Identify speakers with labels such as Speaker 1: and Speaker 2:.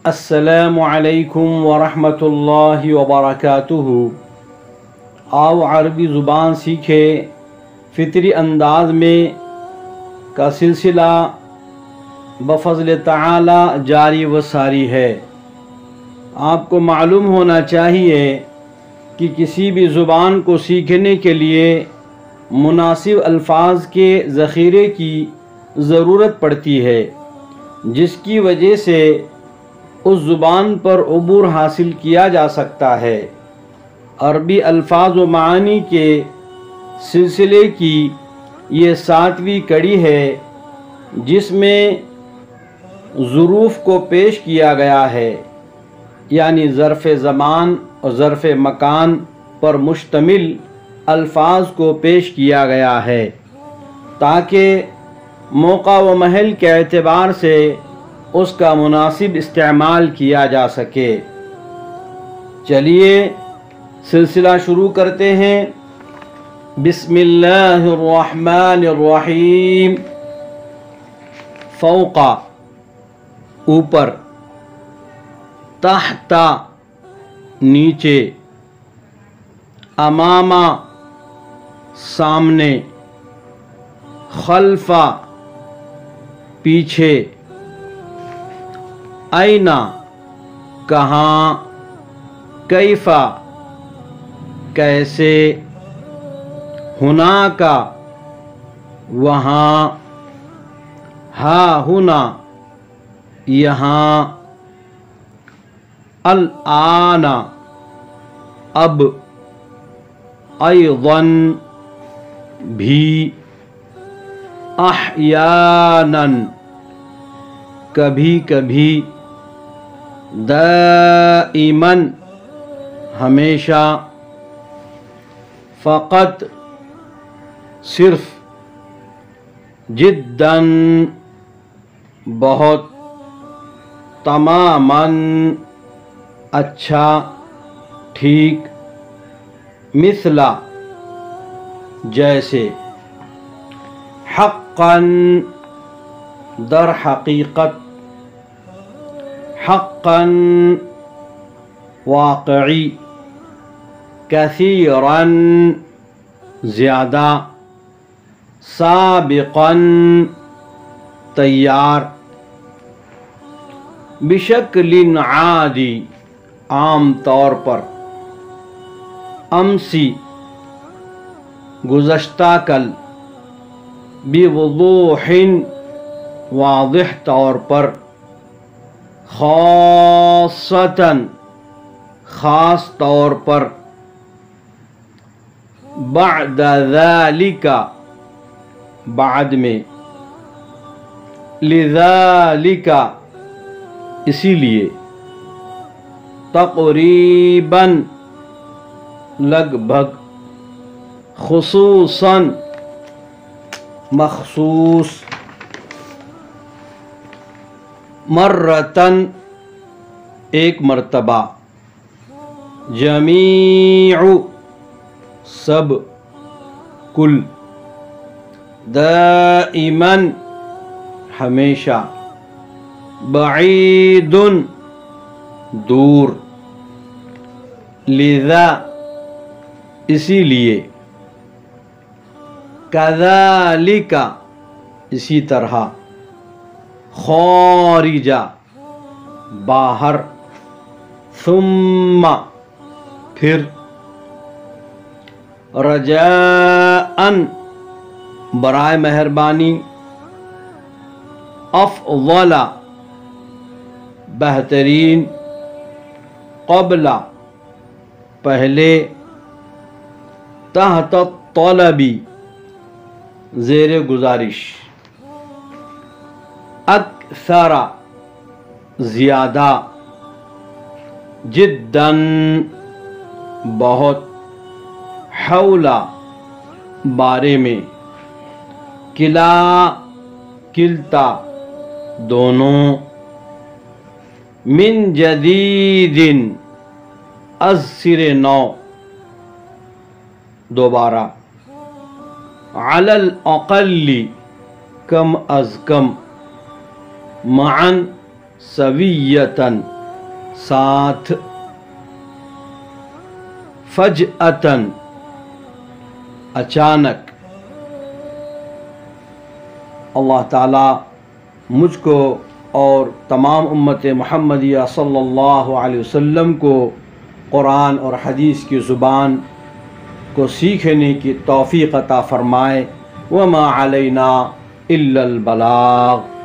Speaker 1: السلام علیکم ورحمۃ اللہ وبرکاتہ۔ آؤ عربی زبان سیکھے فطری انداز میں کا سلسلہ بفضل تعالی جاری و ساری ہے۔ آپ کو معلوم ہونا چاہیے کہ کسی بھی زبان کو سیکھنے کے لیے مناسب الفاظ کے ذخیرے کی ضرورت پڑتی ہے، جس کی وجہ سے اس زبان پر عبور حاصل کیا جا سکتا ہے۔ عربی الفاظ و معانی کے سلسلے کی یہ 7ویں کڑی ہے، جس میں ظروف کو پیش کیا گیا ہے، یعنی ظرف زمان اور ظرف مکان پر مشتمل الفاظ کو پیش کیا گیا ہے تاکہ موقع و محل کے اعتبار سے اس کا مناسب استعمال کیا جا سکے۔ چلیے سلسلہ شروع کرتے ہیں۔ بسم اللہ الرحمن الرحیم۔ فوق اوپر، تحت نیچے، امام سامنے، خلف پیچھے، اینا کہاں، کیف کیسے، ہناک وہاں، ہا ہنا یہاں، الآن اب، ایضاً بھی، احیاناً کبھی کبھی، دائماً ہمیشہ، فقط صرف، جداً بہت، تماماً اچھا ٹھیک، مثلا جیسے، حقاً در حقیقت، حقاً واقعی، کثیراً زیادہ، سابقاً تیار، بشکل عادی عام طور پر، امسی گزشتہ کل، بوضوح واضح طور پر، خاصتاً خاص طور پر، بعد ذالک بعد میں، لذالک اسی لیے، تقریباً لگ بھگ، خصوصاً مخصوص، مرتاً ایک مرتبہ، جمیع سب کل، دائماً ہمیشہ، بعید دور، لذا اسی لیے، کذالک اسی طرح، خارجہ باہر، ثم پھر، رجاءً برائے مہربانی، افضل بہترین، قبل پہلے، تحت الطلب زیر گزارش، اکثر زیادہ، جداً بہت، حول بارے میں، کلا کلتا دونوں، من جدید از سر نو دوبارہ، علی الاقل کم از کم، معاً سویتاً ساتھ فجأتن اچانک۔ اللہ تعالیٰ مجھ کو اور تمام امت محمدیہ صلی اللہ علیہ وسلم کو قرآن اور حدیث کی زبان کو سیکھنے کی توفیق عطا فرمائے۔ وما علینا الا البلاغ۔